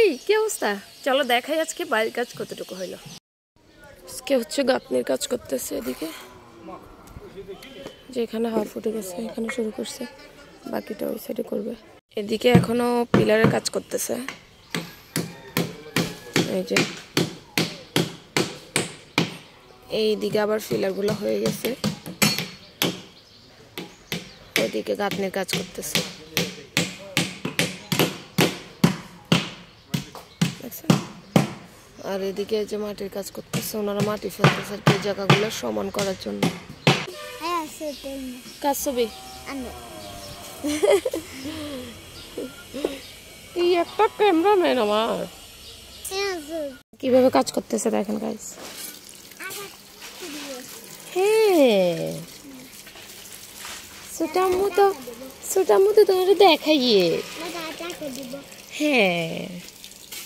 এই কি অবস্থা? চলো দেখাই আজকে বাড়ির কাজ কতটুকু হইলো। আজকে হচ্ছে গাঁথনির কাজ করতেছে, এদিকে যেখানে হাফ উঠে গেছে এখানে শুরু করছে, বাকিটা ওই সাইডে করবে। এদিকে এখনো পিলারের কাজ করতেছে, এই যে এইদিকে আবার পিলারগুলো হয়ে গেছে, ওইদিকে গাঁথনির কাজ করতেছে। আর এদিকে যে মাটির কাজ করতেছে, ওনারা মাটি ফেলতেছে আর কি জায়গাগুলো সমান করার জন্য। কাজ ছবি এই একটা ক্যামেরাম্যান আমার কিভাবে কাজ করতেছে দেখেন গাইস। হ্যাঁ সুটামু তো তোমার দেখাইয়ে। হ্যাঁ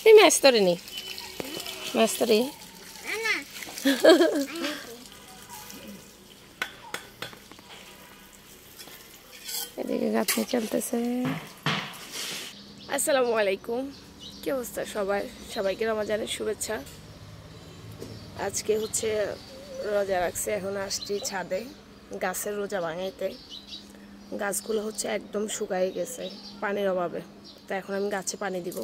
তুই মাস্তরে নি মাস্তরে এদিকে গাঁথনি চলতেছে। আসসালামু আলাইকুম, কি অবস্থা সবাইকে রমজানের শুভেচ্ছা। আজকে হচ্ছে রোজা রাখছে, এখন আসছি ছাদে গাছের রোজা ভাঙাইতে। গাছগুলো হচ্ছে একদম শুকাই গেছে পানির অভাবে, তা এখন আমি গাছে পানি দিব।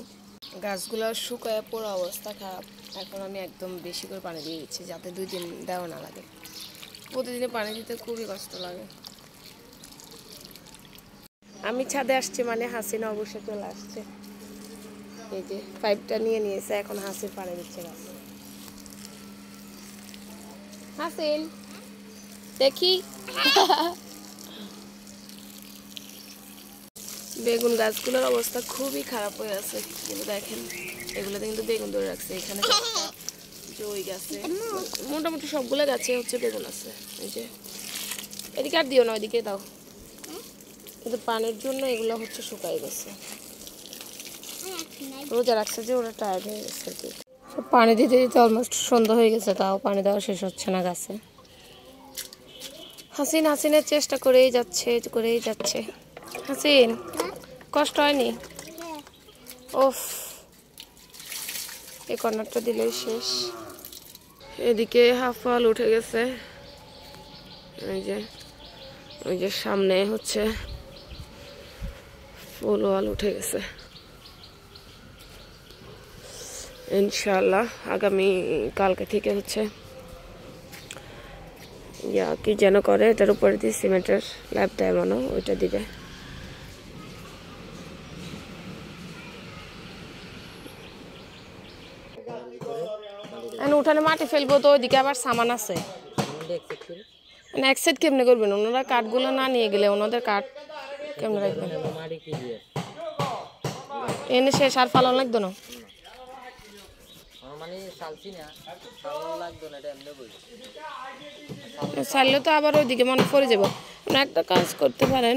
গাছগুলো শুকায় পুরো অবস্থা খারাপ, এখন আমি একদম বেশি করে পানি দিয়ে দিচ্ছি যাতে 2 দিন দেওয়া না লাগে। প্রতিদিনে পানি দিতে খুবই কষ্ট লাগে। আমি ছাদে আসছি মানে হাসিনা অবশ্যই চলে আসছে, এই যে পাইপটা নিয়ে নিয়েছে, এখন হাসির পানি দিচ্ছে গাছ। হাসিন দেখি বেগুন গাছগুলোর অবস্থা খুবই খারাপ হয়ে আছে, কিন্তু দেখেন এগুলোতে কিন্তু বেগুন ধরে রাখছে। এখানে যে ওই গাছে মোটামুটি সবগুলো গাছে হচ্ছে বেগুন আছে। এই যে এদিকে আর দিও না, ওইদিকে দাও, কিন্তু পানির জন্য এগুলো হচ্ছে শুকাই গেছে। রোজা রাখছে যে ওরা টায়ার্ড হয়ে গেছে আর কি। সব পানি দিতে দিতে অলমোস্ট সন্ধ্যা হয়ে গেছে, তাও পানি দেওয়া শেষ হচ্ছে না গাছে। হাসিনের চেষ্টা করেই যাচ্ছে। হাসিন কষ্ট হয়নি? ওফ এই কর্নারটা দিলেই শেষ। এদিকে হাফ ওয়াল উঠে গেছে, ওই যে সামনে হচ্ছে ফুল ওয়াল উঠে গেছে। ইনশাআল্লাহ আগামী কালকে থেকে হচ্ছে কি যেন করে, এটার উপরে দিয়ে সিমেন্টের ল্যাব দেয় মনে, ওইটা দিবে। উঠানে মাটি ফেলবো তো ওইদিকে আবার সামান আছে, এক সাইড কেমনে করবেন ওনারা? কাঠগুলো না নিয়ে গেলে ওনাদের কাঠ কেমনে রাখবেন? এনে শেষ আর ফালন লাগতো না, চাইলে তো আবার ওইদিকে মনে পড়ে যাবো। একটা কাজ করতে পারেন,